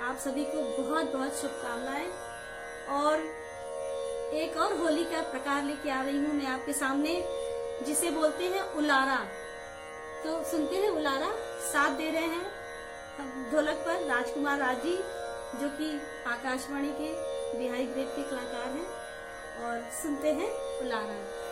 आप सभी को बहुत बहुत शुभकामनाएं। और एक और होली का प्रकार लेके आ रही हूँ मैं आपके सामने, जिसे बोलते हैं उलारा। तो सुनते हैं उलारा। साथ दे रहे हैं ढोलक पर राजकुमार राजी, जो कि आकाशवाणी के बिहारी ग्रेड के कलाकार हैं। और सुनते हैं उलारा।